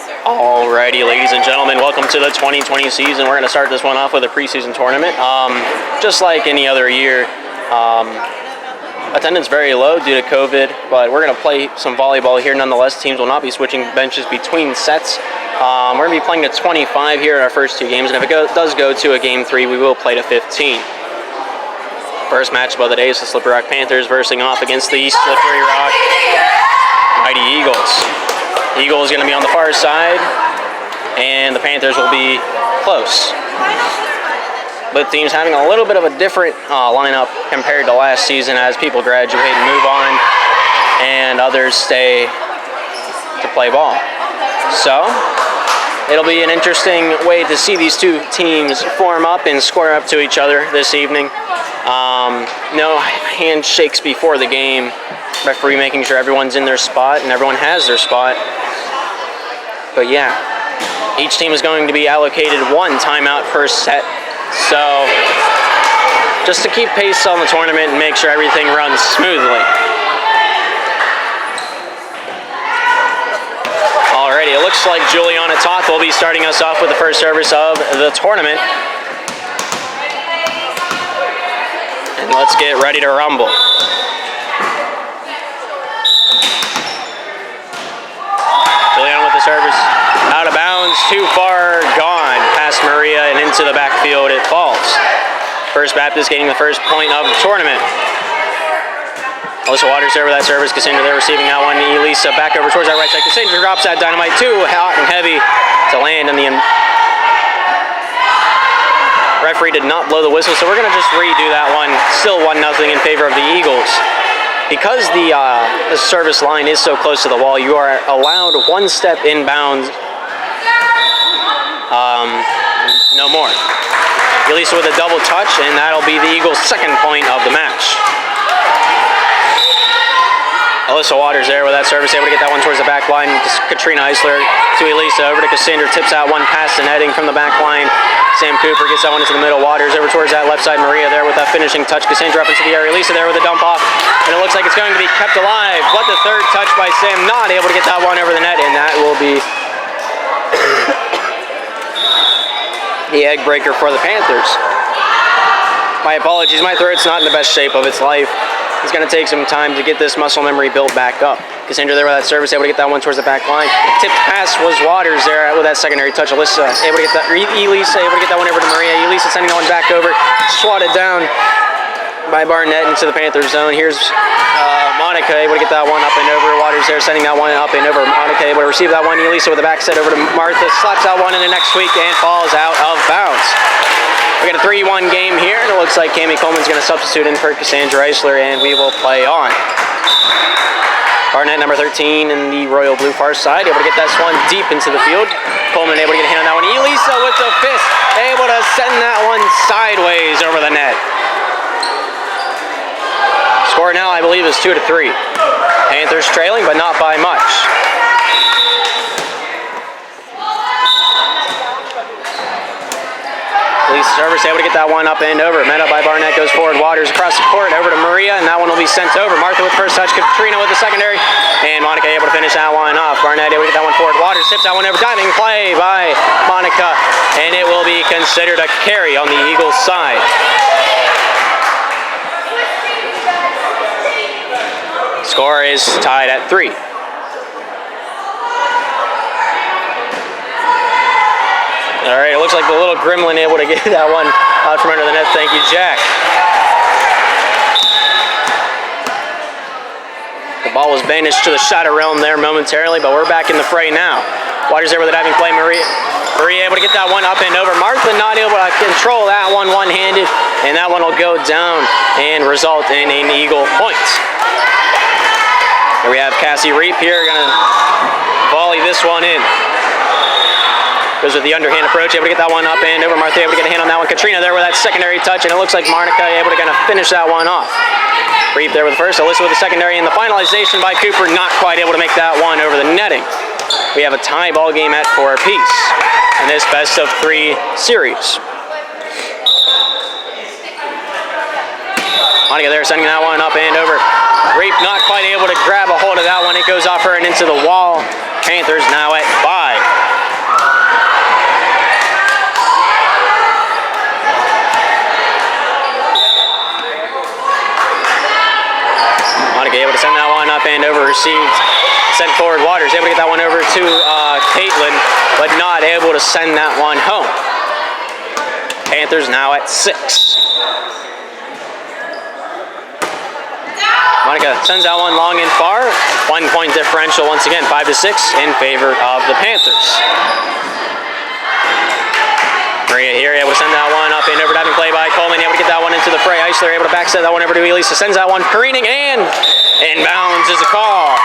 Alrighty, ladies and gentlemen, welcome to the 2020 season. We're going to start this one off with a preseason tournament. Just like any other year, attendance very low due to COVID, but we're going to play some volleyball here nonetheless. Teams will not be switching benches between sets. We're going to be playing to 25 here in our first two games, and if it does go to a game 3, we will play to 15. First matchup of the day is the Slippery Rock Panthers versing off against the Slippery Rock Mighty Eagles. Eagles is going to be on the far side, and the Panthers will be close. Both teams having a little bit of a different lineup compared to last season as people graduate and move on, and others stay to play ball. So it'll be an interesting way to see these two teams form up and square up to each other this evening. No handshakes before the game. Referee making sure everyone's in their spot and everyone has their spot. But yeah, each team is going to be allocated one timeout per set. So just to keep pace on the tournament and make sure everything runs smoothly. Alrighty, it looks like Juliana Toth will be starting us off with the first service of the tournament. And let's get ready to rumble. Juliana with the service. Out of bounds, too far, gone. Past Maria and into the backfield it falls. First Baptist getting the first point of the tournament. Alyssa Waters there with that service. Cassandra there receiving that one. Elisa back over towards that right side. Cassandra drops that dynamite too hot and heavy to land in the referee did not blow the whistle, so we're going to just redo that one. Still 1-0 in favor of the Eagles. Because the service line is so close to the wall, you are allowed one step inbounds, no more. Elisa with a double touch, and that'll be the Eagles' second point of the match. Alyssa Waters there with that service, able to get that one towards the back line. Katrina Eisler to Elisa, over to Cassandra, tips that one past the netting from the back line. Sam Cooper gets that one into the middle. Waters over towards that left side. Maria there with that finishing touch. Cassandra up into the air. Elisa there with a dump off, and it looks like it's going to be kept alive. But the third touch by Sam, not able to get that one over the net, and that will be the egg breaker for the Panthers. My apologies, my throat's not in the best shape of its life. It's going to take some time to get this muscle memory built back up. Cassandra there with that service, able to get that one towards the back line. Tipped pass was Waters there with that secondary touch. Alyssa able to get that, Elisa able to get that one over to Maria. Elisa sending that one back over, swatted down by Barnett into the Panthers zone. Here's Monica able to get that one up and over. Waters there sending that one up and over. Monica able to receive that one. Elisa with the back set over to Martha, slaps that one in the next week and falls out of bounds. We got a 3-1 game here, and it looks like Cami Coleman's going to substitute in for Cassandra Eisler, and we will play on. Barnett, number 13, in the royal blue far side, able to get that one deep into the field. Coleman able to get a hand on that one. Elisa with the fist, able to send that one sideways over the net. Score now, I believe, is 2-3. Panthers trailing, but not by much. Elisa service able to get that one up and over. Met up by Barnett, goes forward. Waters across the court over to Maria, and that one will be sent over. Martha with first touch. Katrina with the secondary, and Monica able to finish that one off. Barnett able to get that one forward. Waters tips that one over. Diving play by Monica, and it will be considered a carry on the Eagles' side. Score is tied at 3. All right, it looks like the little gremlin able to get that one out from under the net. Thank you, Jack. The ball was banished to the shadow realm there momentarily, but we're back in the fray now. Waters there with a diving play. Maria able to get that one up and over. Martha not able to control that one one-handed, and that one will go down and result in an Eagle point. Here we have Cassie Reap here, going to volley this one in. Goes with the underhand approach, able to get that one up and over. Martha able to get a hand on that one. Katrina there with that secondary touch, and it looks like Monica able to kind of finish that one off. Reap there with the first, Alyssa with the secondary, and the finalization by Cooper, not quite able to make that one over the netting. We have a tie ball game at 4 apiece in this best of 3 series. Monica there sending that one up and over. Reap not quite able to grab a hold of that one. It goes off her and into the wall. Panthers now at 5. up and over, received, sent forward. Waters able to get that one over to Caitlin, but not able to send that one home. Panthers now at 6. Monica sends that one long and far. 1 point differential once again, 5-6 in favor of the Panthers. Maria here able to send that one up and over, diving play by Coleman, able to get that one into the fray. Eisler able to backset that one over to Elisa, sends that one careening, and inbounds is a call.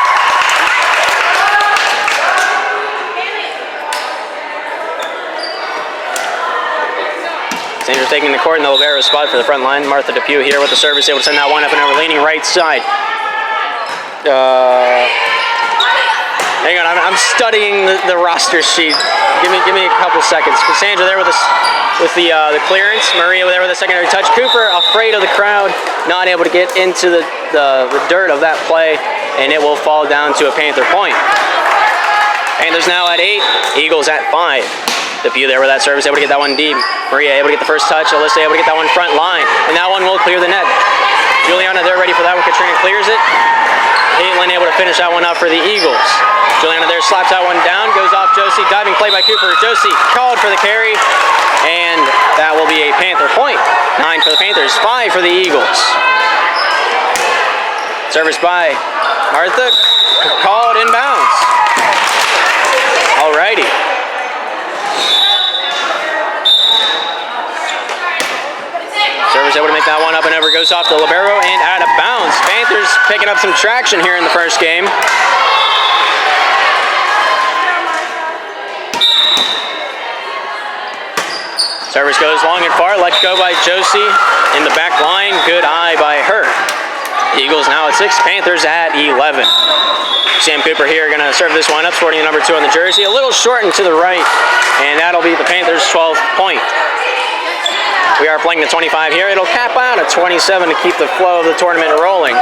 Sanders taking the court in the libero spot for the front line. Martha Depew here with the service, able to send that one up and over, leaning right side. Hang on, I'm studying the roster sheet. Give me a couple seconds. Cassandra there with the clearance. Maria there with a secondary touch. Cooper afraid of the crowd, not able to get into the dirt of that play, and it will fall down to a Panther point. Panthers now at 8. Eagles at 5. Depew there with that service, able to get that one deep. Maria able to get the first touch. Alyssa able to get that one front line, and that one will clear the net. Juliana there ready for that one. Katrina clears it. Caitlin able to finish that one up for the Eagles. Juliana there slaps that one down, goes off Josie. Diving play by Cooper. Josie called for the carry, and that will be a Panther point. 9 for the Panthers, 5 for the Eagles. Service by Martha, called inbounds. Alrighty. Service able to make that one up and over, goes off the libero and out of bounds. Panthers picking up some traction here in the first game. Service goes long and far, let go by Josie in the back line. Good eye by her. Eagles now at 6, Panthers at 11. Sam Cooper here going to serve this one up, sporting the number 2 on the jersey. A little shortened to the right, and that'll be the Panthers' 12th point. We are playing the 25 here. It'll cap out at 27 to keep the flow of the tournament rolling.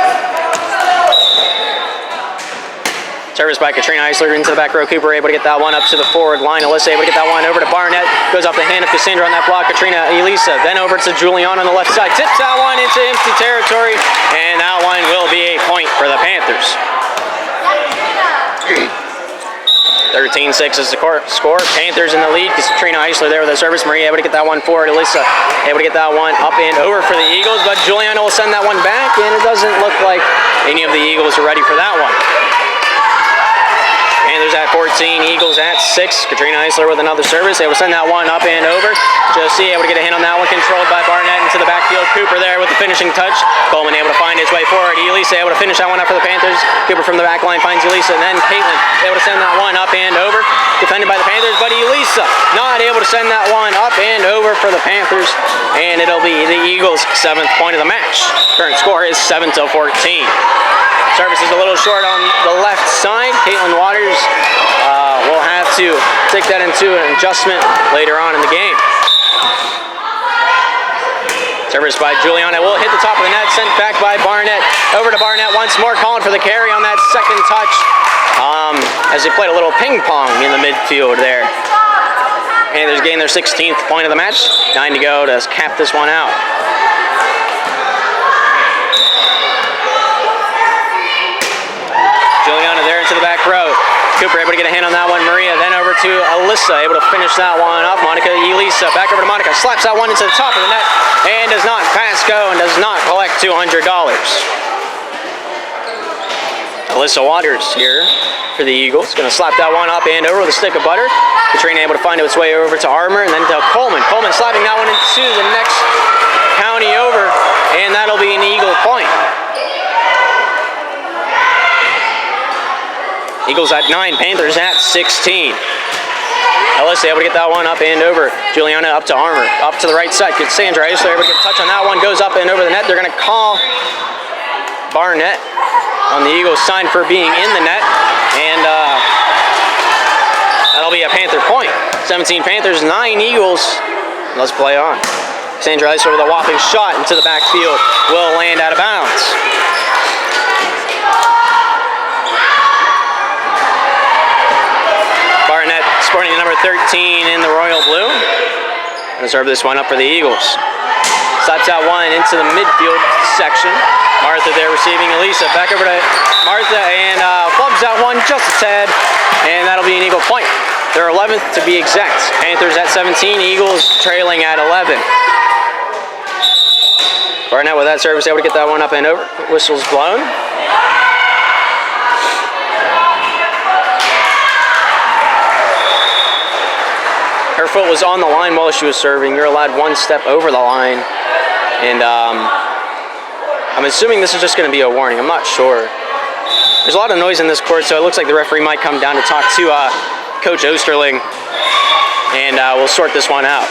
Service by Katrina Eisler into the back row. Cooper able to get that one up to the forward line. Alyssa able to get that one over to Barnett. Goes off the hand of Cassandra on that block. Katrina, Elisa, then over to Juliana on the left side. Tips that one into empty territory, and that one will be a point for the Panthers. 13-6 is the score. Panthers in the lead. Katrina Eisler there with the service. Maria able to get that one forward. Alyssa able to get that one up and over for the Eagles, but Juliana will send that one back, and it doesn't look like any of the Eagles are ready for that one. Panthers at 14, Eagles at 6. Katrina Eisler with another service. They will send that one up and over. Josie able to get a hand on that one, controlled by Barnett into the backfield. Cooper there with the finishing touch. Coleman able to find his way forward. Elisa able to finish that one up for the Panthers. Cooper from the back line finds Elisa, and then Caitlin able to send that one up and over. Defended by the Panthers, but Elisa not able to send that one up and over for the Panthers, and it'll be the Eagles' 7th point of the match. Current score is 7-14. Service is a little short on the left side. Caitlin Waters will have to take that into an adjustment later on in the game. Service by Juliana will hit the top of the net, sent back by Barnett. Over to Barnett once more, calling for the carry on that second touch as they played a little ping pong in the midfield there. Panthers gained their 16th point of the match. 9 to go to cap this one out. Juliana there into the back row. Cooper able to get a hand on that one. Maria then over to Alyssa, able to finish that one off. Monica, Elisa back over to Monica, slaps that one into the top of the net and does not pass go and does not collect $200. Alyssa Waters here for the Eagles, going to slap that one up and over with a stick of butter. Katrina able to find its way over to Armour and then to Coleman. Coleman slapping that one into the next county over, and that'll be an Eagle point. Eagles at 9, Panthers at 16. Alyssa able to get that one up and over. Juliana up to Armour, up to the right side. Cassandra Eisler able to get a touch on that one, goes up and over the net. They're going to call Barnett on the Eagles' side for being in the net, and that'll be a Panther point. 17 Panthers, 9 Eagles. Let's play on. Cassandra Eisler with a whopping shot into the backfield will land out of bounds. Barnett sporting the number 13 in the royal blue. Going to serve this one up for the Eagles. Slaps out one into the midfield section. Martha there receiving Elisa. Back over to Martha and flubs out one just a tad. And that'll be an Eagle point. They're 11th to be exact. Panthers at 17, Eagles trailing at 11. Barnett with that service, able to get that one up and over. Whistle's blown. Her foot was on the line while she was serving. You're allowed one step over the line. And I'm assuming this is just going to be a warning. I'm not sure. There's a lot of noise in this court, so it looks like the referee might come down to talk to Coach Osterling, and we'll sort this one out.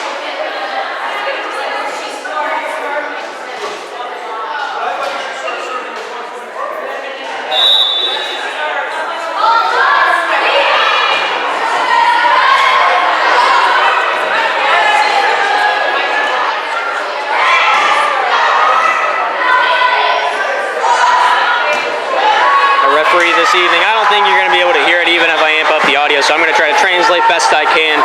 This evening. I don't think you're going to be able to hear it even if I amp up the audio, so I'm going to try to translate best I can.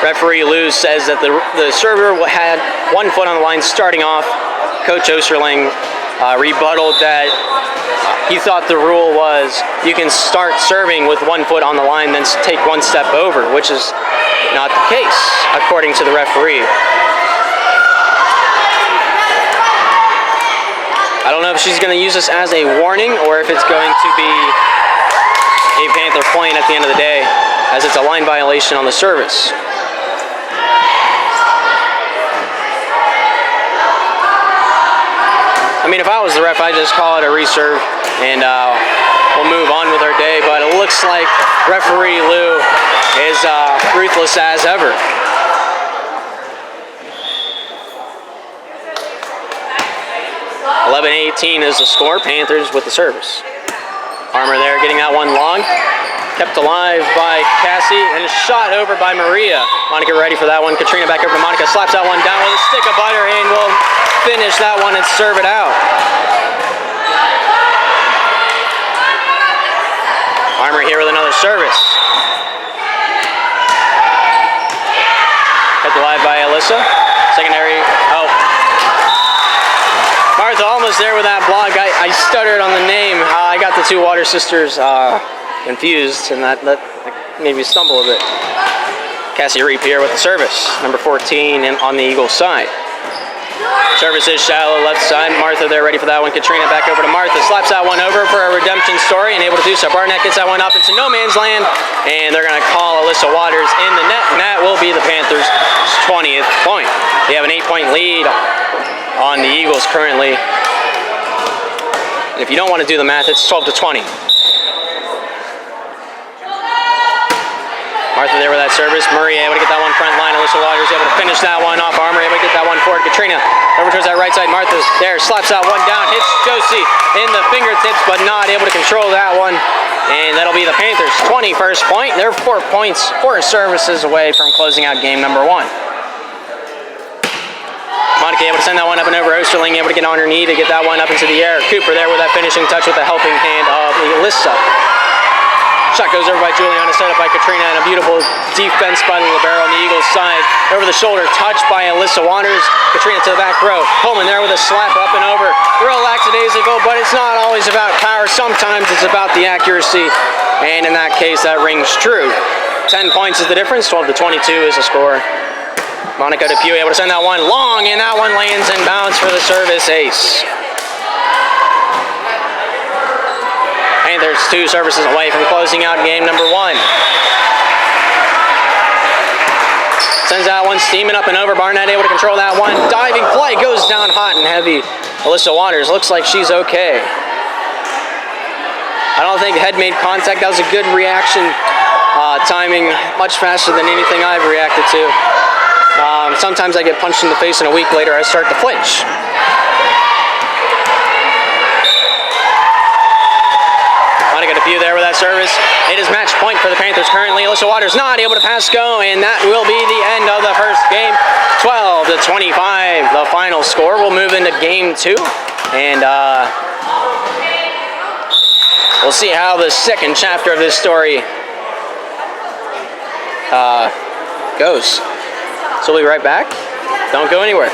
Referee Lou says that the server had 1 foot on the line starting off. Coach Osterling rebutted that he thought the rule was you can start serving with 1 foot on the line, then take one step over, which is not the case, according to the referee. I don't know if she's going to use this as a warning or if it's going to be a Panther point at the end of the day, as it's a line violation on the service. I mean, if I was the ref, I'd just call it a reserve and we'll move on with our day, but it looks like referee Lou is ruthless as ever. 11-18 is the score. Panthers with the service. Armour there getting that one long. Kept alive by Cassie and a shot over by Maria. Monica ready for that one. Katrina back over to Monica. Slaps that one down with a stick of butter and will finish that one and serve it out. Armour here with another service. Kept alive by Alyssa. Secondary. Oh. Martha almost there with that block. I stuttered on the name. I got the two Water sisters confused, and that made me stumble a bit. Cassie Reap here with the service. Number 14 on the Eagles side. Service is shallow left side. Martha there ready for that one. Katrina back over to Martha. Slaps that one over for a redemption story and able to do so. Barnett gets that one up into no man's land, and they're going to call Alyssa Waters in the net, and that will be the Panthers' 20th point. They have an 8-point lead on the Eagles currently. And if you don't want to do the math, it's 12-20. Martha there with that service. Murray able to get that one front line. Alyssa Waters able to finish that one off. Armour able to get that one forward. Katrina over towards that right side. Martha's there. Slaps that one down. Hits Josie in the fingertips, but not able to control that one. And that'll be the Panthers' 21st point. They're 4 points, 4 services away from closing out game number 1. Monica able to send that one up and over. Osterling able to get on her knee to get that one up into the air. Cooper there with that finishing touch with the helping hand of Alyssa. Shot goes over by Juliana, set up by Katrina, and a beautiful defense by the libero on the Eagles side. Over the shoulder, touch by Alyssa Waters. Katrina to the back row. Coleman there with a slap up and over. Real lackadaisical, but it's not always about power. Sometimes it's about the accuracy, and in that case, that rings true. 10 points is the difference. 12-22 is the score. Monica Depew able to send that one long, and that one lands in bounds for the service ace. There's 2 services away from closing out game number 1. Sends that one steaming up and over. Barnett able to control that one. Diving play goes down hot and heavy. Alyssa Waters looks like she's okay. I don't think head made contact. That was a good reaction. Timing much faster than anything I've reacted to. Sometimes I get punched in the face and a week later I start to flinch. Monica Depew there with that service. It is match point for the Panthers currently. Alyssa Waters not able to pass go, and that will be the end of the first game. 12-25, the final score. We'll move into game 2, and we'll see how the second chapter of this story goes. So we'll be right back. Don't go anywhere.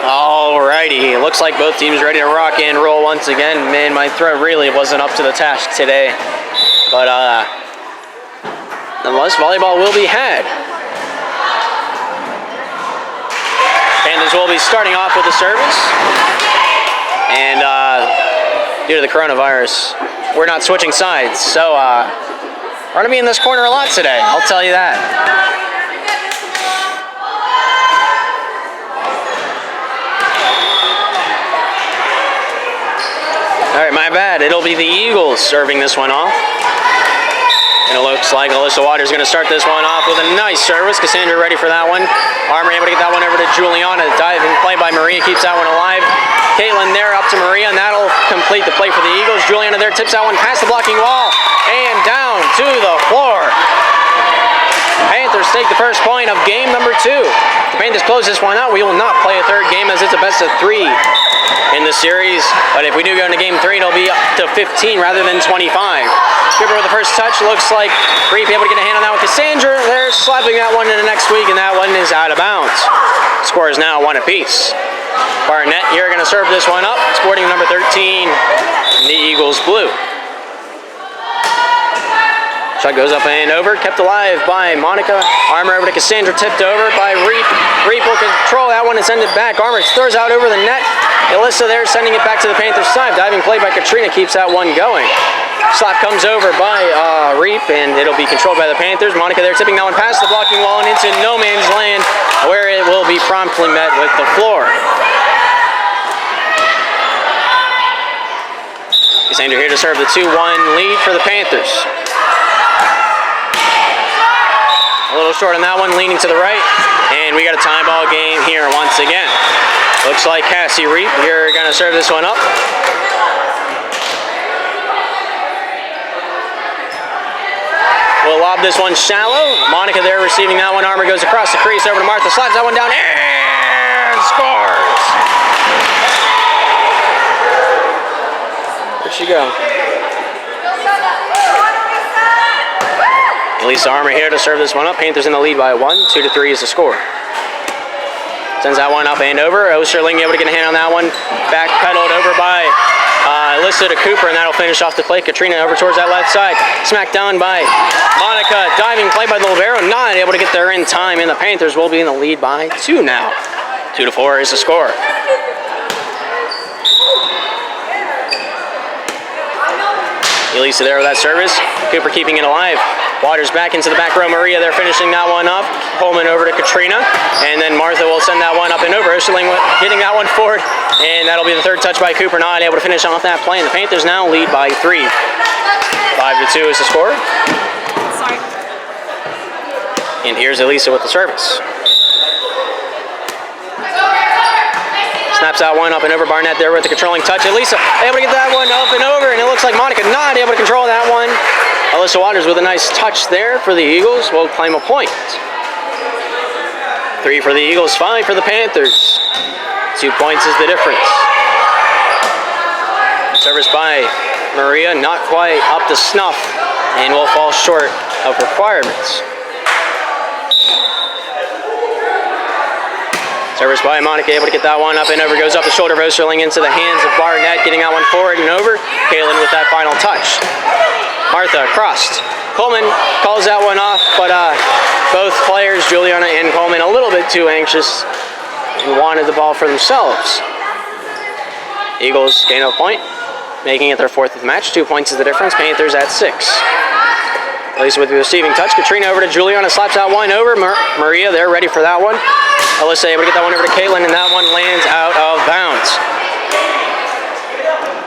Alrighty, looks like both teams ready to rock and roll once again. Man, my throat really wasn't up to the task today. But nonetheless, volleyball will be had. Panthers will be starting off with the service. And due to the coronavirus, we're not switching sides. So we're going to be in this corner a lot today, I'll tell you that. All right, my bad. It'll be the Eagles serving this one off. And it looks like Alyssa Waters is going to start this one off with a nice service. Cassandra ready for that one. Armour able to get that one over to Juliana. Diving play by Maria keeps that one alive. Caitlin there up to Maria, and that'll complete the play for the Eagles. Juliana there tips that one past the blocking wall and down to the floor. Panthers take the first point of game number 2. The Panthers close this one out. We will not play a third game as it's a best of 3 in the series. But if we do go into game 3, it'll be up to 15 rather than 25. Skipper with the first touch. Looks like Reap able to get a hand on that one. Cassandra there slapping that one into next week, and that one is out of bounds. Score is now 1 apiece. Barnett, you're going to serve this one up. Sporting number 13, the Eagles blue. Shot goes up and over, kept alive by Monica. Armour over to Cassandra, tipped over by Reap. Reap will control that one and send it back. Armour throws out over the net. Alyssa there sending it back to the Panthers side. Diving play by Katrina keeps that one going. Slap comes over by Reap, and it'll be controlled by the Panthers. Monica there tipping that one past the blocking wall and into no man's land, where it will be promptly met with the floor. Cassandra here to serve the 2-1 lead for the Panthers. A little short on that one, leaning to the right, and we got a tie ball game here once again. Looks like Cassie Reap, you're going to serve this one up. We'll lob this one shallow. Monica there receiving that one. Armour goes across the crease over to Martha, slaps that one down, and scores! Where'd she go? Lisa Armour here to serve this one up. Panthers in the lead by 1. 2-3 is the score. Sends that one up and over. Osterling able to get a hand on that one. Back pedaled over by Alyssa to Cooper, and that'll finish off the play. Katrina over towards that left side. Smacked down by Monica. Diving play by the libero. Not able to get there in time, and the Panthers will be in the lead by 2 now. 2-4 is the score. Elisa there with that service. Cooper keeping it alive. Waters back into the back row. Maria there finishing that one up. Coleman over to Katrina. And then Martha will send that one up and over. Osterling getting that one forward. And that'll be the third touch by Cooper. Not able to finish off that play. And the Panthers now lead by 3. 5-2 is the score. Sorry. And here's Elisa with the service. Snaps that one up and over. Barnett there with the controlling touch. Elisa able to get that one up and over, and it looks like Monica not able to control that one. Alyssa Waters with a nice touch there for the Eagles will claim a point. 3 for the Eagles, 5 for the Panthers. 2 points is the difference. Service by Maria, not quite up to snuff, and will fall short of requirements. Service by Monica, able to get that one up and over. Goes up the shoulder of Osterling into the hands of Barnett, getting that one forward and over. Kaylin with that final touch. Martha crossed. Coleman calls that one off, but both players, Juliana and Coleman, a little bit too anxious and wanted the ball for themselves. Eagles gain a point, making it their 4th of the match. 2 points is the difference. Panthers at 6. Elisa with the receiving touch. Katrina over to Juliana, slaps that one over. Maria there ready for that one. Alyssa able to get that one over to Caitlin, and that one lands out of bounds.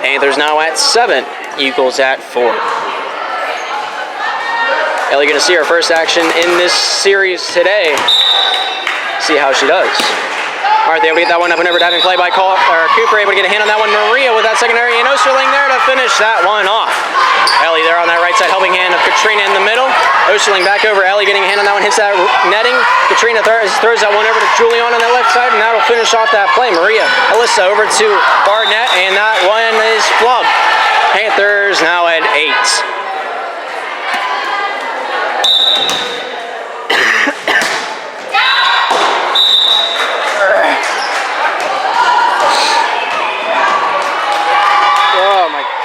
Panthers now at 7. Eagles at 4. Ellie going to see her first action in this series today. See how she does. Martha able to get that one up and over. Diving play by Cooper, able to get a hand on that one. Maria with that secondary, and Osterling there to finish that one off. Ellie there on that right side, helping hand of Katrina in the middle. Osterling back over. Ellie getting a hand on that one, hits that netting. Katrina throws that one over to Julian on that left side, and that'll finish off that play. Maria, Alyssa over to Barnett, and that one is flubbed. Panthers now at 8.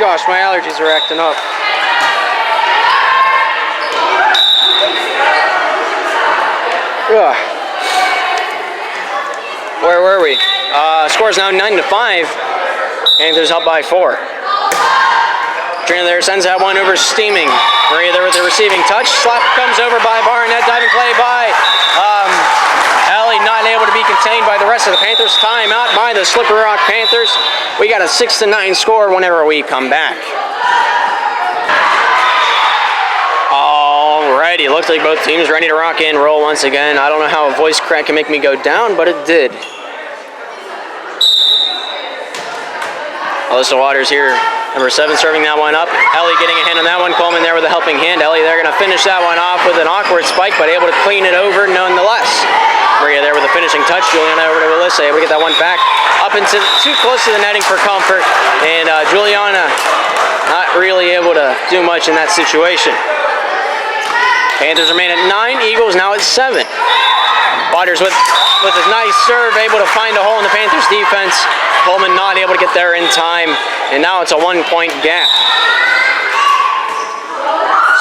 gosh, my allergies are acting up. Ugh. Where were we? Score's now 9-5. Panthers up by 4. Katrina there sends that one over steaming. Maria there with the receiving touch. Slap comes over by Barnett. Diving play by Ellie, not able to be contained by the rest of the Panthers. Timeout by the Slippery Rock Panthers. We got a 6-9 score whenever we come back. Alrighty, looks like both teams ready to rock and roll once again. I don't know how a voice crack can make me go down, but it did. Alyssa Waters here, number 7, serving that one up. Ellie getting a hand on that one. Coleman there with a helping hand. Ellie, they're going to finish that one off with an awkward spike, but able to clean it over nonetheless. Maria there with a finishing touch. Juliana over to Alyssa, able to get that one back up into too close to the netting for comfort. And Juliana not really able to do much in that situation. Panthers remain at 9. Eagles now at 7. Waters with a nice serve, able to find a hole in the Panthers defense. Coleman not able to get there in time, and now it's a 1-point gap.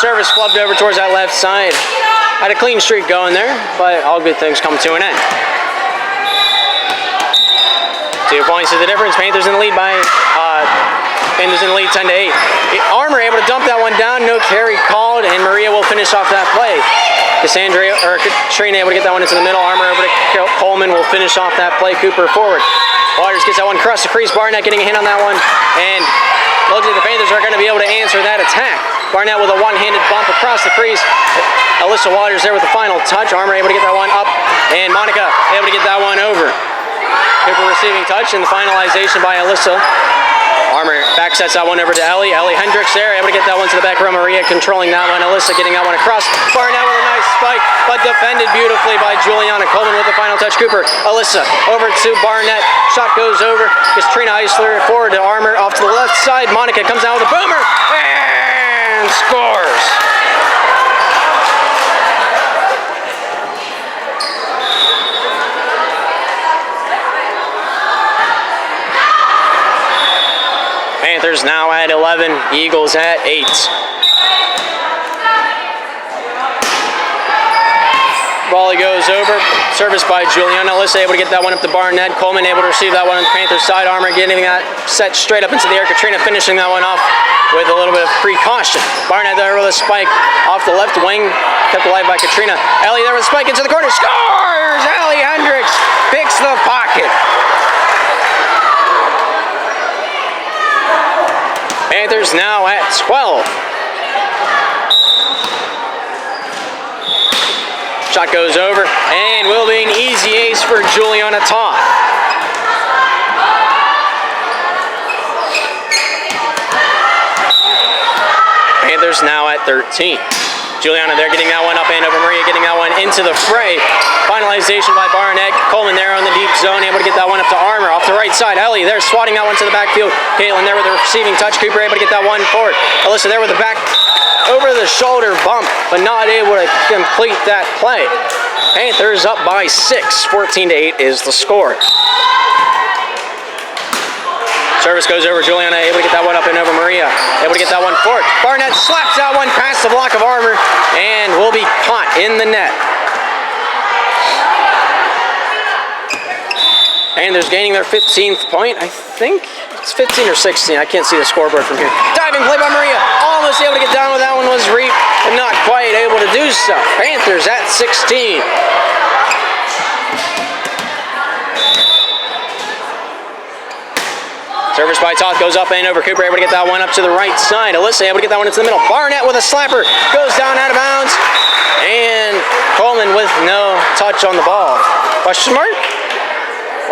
Service flubbed over towards that left side. Had a clean streak going there, but all good things come to an end. 2 points is the difference. Panthers in the lead by Panthers in the lead 10-8. Armour able to dump that one down. No carry called, and Maria will finish off that play. Katrina able to get that one into the middle. Armour over to Coleman will finish off that play. Cooper forward. Waters gets that one across the crease. Barnett getting a hand on that one, and looks like the Panthers are going to be able to answer that attack. Barnett with a one-handed bump across the crease. Alyssa Waters there with the final touch. Armour able to get that one up, and Monica able to get that one over. Cooper receiving touch, and the finalization by Alyssa. Armour back sets that one over to Ellie. Ellie Hendricks there, able to get that one to the back row. Maria controlling that one. Alyssa getting that one across. Barnett with a nice spike, but defended beautifully by Juliana. Coleman with the final touch. Cooper, Alyssa over to Barnett. Shot goes over. Katrina Eisler forward to Armour. Off to the left side. Monica comes out with a boomer and scores. Panthers now at 11, Eagles at 8. Volley goes over, service by Juliana. Alyssa able to get that one up to Barnett. Coleman able to receive that one on the Panthers side. Armour getting that set straight up into the air. Katrina finishing that one off with a little bit of precaution. Barnett there with a spike off the left wing, kept alive by Katrina. Ellie there with a spike into the corner, scores! Ellie Hendricks picks the pocket. Panthers now at 12. Shot goes over, and will be an easy ace for Juliana Todd. Panthers now at 13. Juliana there getting that one up and over. Maria getting that one into the fray. Finalization by Barnett. Coleman there on the deep zone, able to get that one up to Armour off the right side. Ellie there swatting that one to the backfield. Caitlin there with the receiving touch. Cooper able to get that one forward. Alyssa there with the back over the shoulder bump, but not able to complete that play. Panthers up by 6. 14-8 is the score. Service goes over. Juliana able to get that one up and over. Maria able to get that one forward. Barnett slaps that one past the block of Armour and will be caught in the net. And there's gaining their 15th point. I think it's 15 or 16. I can't see the scoreboard from here. Diving play by Maria. Almost able to get down with that one was Reap, but not quite able to do so. Panthers at 16. Service by Toth goes up and over. Cooper able to get that one up to the right side. Alyssa able to get that one into the middle. Barnett with a slapper goes down out of bounds. And Coleman with no touch on the ball. Question mark?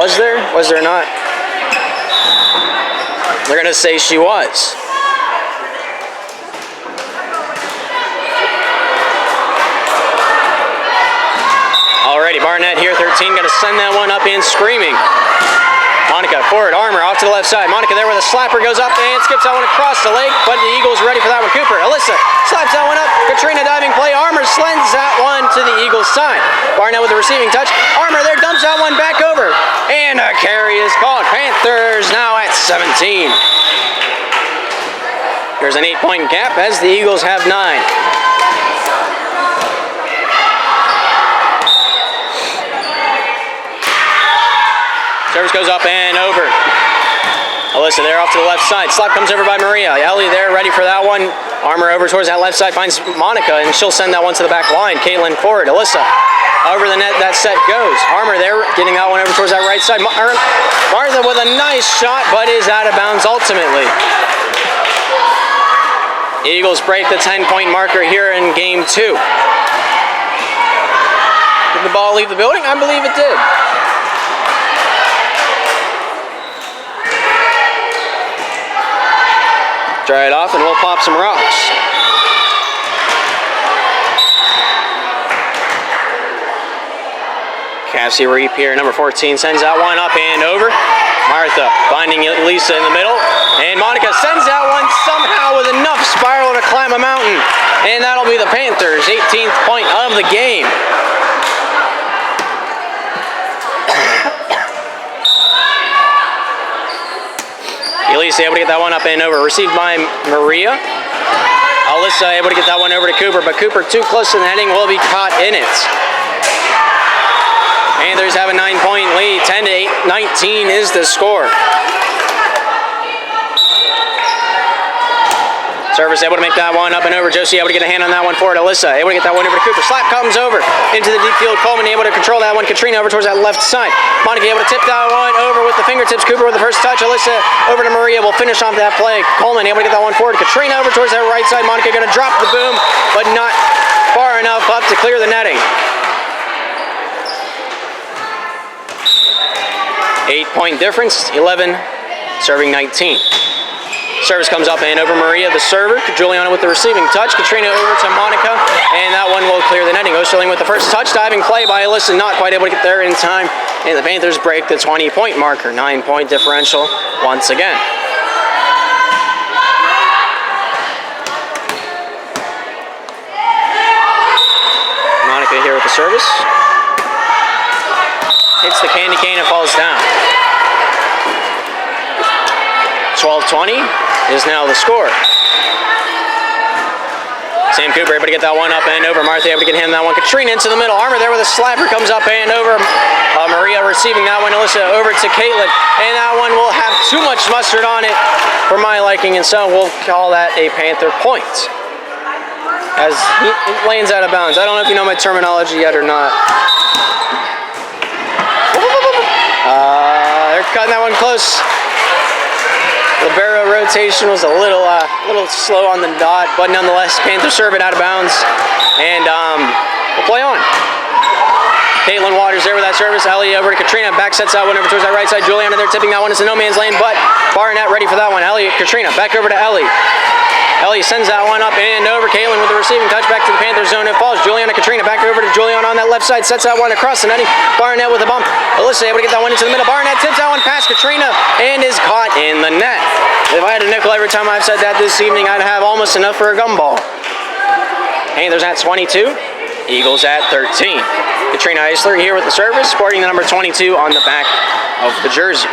Was there? Was there not? They're going to say she was. Alrighty, Barnett here, 13, going to send that one up in screaming. Monica forward, Armour off to the left side. Monica there with a slapper, goes up and skips that one across the leg, but the Eagles ready for that one. Cooper, Alyssa slaps that one up. Katrina diving play. Armour slends that one to the Eagles side. Barnett with the receiving touch. Armour there dumps that one back over. And a carry is called. Panthers now at 17. There's an 8-point gap as the Eagles have 9. Service goes up and over. Alyssa there off to the left side. Slap comes over by Maria. Ellie there ready for that one. Armor over towards that left side. Finds Monica and she'll send that one to the back line. Caitlin forward. Alyssa over the net. That set goes. Armor there getting that one over towards that right side. Martha with a nice shot but is out of bounds ultimately. Eagles break the 10-point marker here in game 2. Did the ball leave the building? I believe it did. Dry it off and we'll pop some rocks. Cassie Reap here, number 14, sends that one up and over. Martha finding Lisa in the middle. And Monica sends that one somehow with enough spiral to climb a mountain. And that'll be the Panthers' 18th point of the game. Elise able to get that one up and over. Received by Maria. Alyssa able to get that one over to Cooper, but Cooper too close to the netting, will be caught in it. Panthers have a 9-point lead. 10-8, 19 is the score. Service able to make that one up and over. Josie able to get a hand on that one forward. Alyssa able to get that one over to Cooper. Slap comes over into the deep field. Coleman able to control that one. Katrina over towards that left side. Monica able to tip that one over with the fingertips. Cooper with the first touch. Alyssa over to Maria. Will finish off that play. Coleman able to get that one forward. Katrina over towards that right side. Monica going to drop the boom, but not far enough up to clear the netting. 8-point difference. 11 serving 19. Service comes up and over Maria, the server. Juliana with the receiving touch. Katrina over to Monica, and that one will clear the netting. Osterling with the first touch. Diving play by Alyssa, not quite able to get there in time. And the Panthers break the 20-point marker. 9-point differential once again. Monica here with the service. Hits the candy cane and falls down. 12-20 is now the score. Sam Cooper able to get that one up and over. Martha able to get him that one. Katrina into the middle. Armor there with a slapper comes up and over. Maria receiving that one. Alyssa over to Caitlin. And that one will have too much mustard on it for my liking, and so we'll call that a Panther point. As he lands out of bounds. I don't know if you know my terminology yet or not. They're cutting that one close. Libero rotation was a little slow on the dot, but nonetheless, Panthers serve it out of bounds, and we'll play on. Caitlin Waters there with that service. Ellie over to Katrina. Back sets that one over towards that right side. Juliana there tipping that one into no man's lane, but Barnett ready for that one. Ellie, Katrina, back over to Ellie. Ellie sends that one up and over. Caitlin with the receiving touch back to the Panthers zone. It falls. Juliana, Katrina back over to Juliana on that left side. Sets that one across the netting. Barnett with a bump. Alyssa able to get that one into the middle. Barnett tips that one past Katrina and is caught in the net. If I had a nickel every time I've said that this evening, I'd have almost enough for a gumball. Panthers at 22. Eagles at 13. Katrina Eisler here with the service, sporting the number 22 on the back of the jersey.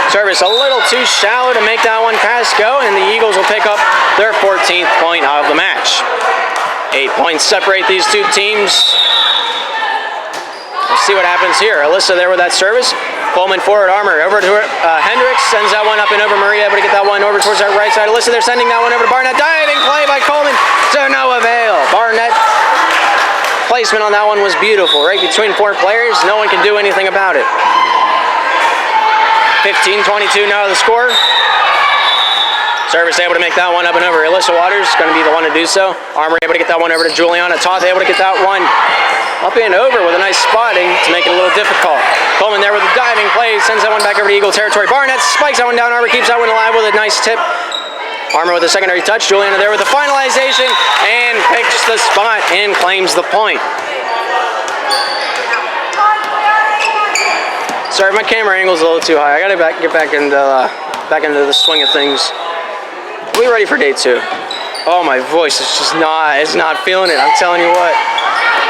Service a little too shallow to make that one pass go, and the Eagles will pick up their 14th point of the match. 8 points separate these two teams. We'll see what happens here. Alyssa there with that service. Coleman forward, Armor over to Hendricks, sends that one up and over. Maria able to get that one over towards that right side. Alyssa there sending that one over to Barnett. Diving play by Coleman to no avail. Barnett placement on that one was beautiful. Right between 4 players, no one can do anything about it. 15-22 now the score. Service able to make that one up and over. Alyssa Waters going to be the one to do so. Armor able to get that one over to Juliana. Toth able to get that one up and over with a nice spotting to make it a little difficult. Coleman there with a diving play. Sends that one back over to Eagle territory. Barnett spikes that one down. Armor keeps that one alive with a nice tip. Armor with a secondary touch. Juliana there with the finalization and picks the spot and claims the point. Sorry, my camera angle's a little too high. I gotta get back into the swing of things. Are we ready for day 2? Oh, my voice is just not feeling it. I'm telling you what.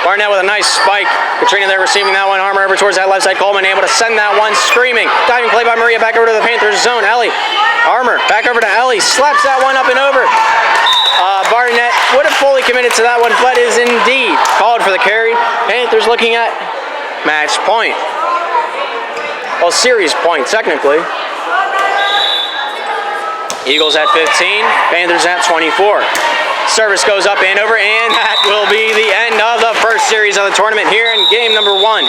Barnett with a nice spike. Katrina there receiving that one. Armor over towards that left side. Coleman able to send that one screaming. Diving play by Maria back over to the Panthers zone. Ellie. Armor back over to Ellie. Slaps that one up and over. Barnett would have fully committed to that one, but is indeed called for the carry. Panthers looking at match point. Well, series point, technically. Eagles at 15, Panthers at 24. Service goes up and over, and that will be the end of the first series of the tournament here in game number 1.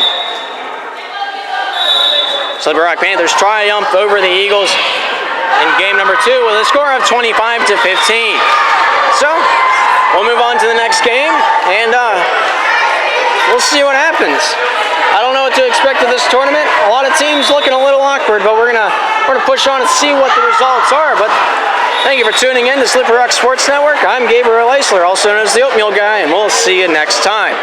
Slippery Rock Panthers triumph over the Eagles in game number 2 with a score of 25 to 15. So, we'll move on to the next game, and we'll see what happens. I don't know what to expect of this tournament. A lot of teams looking a little awkward, but we're gonna push on and see what the results are. But thank you for tuning in to Slippery Rock Sports Network. I'm Gabriel Eisler, also known as the Oatmeal Guy, and we'll see you next time.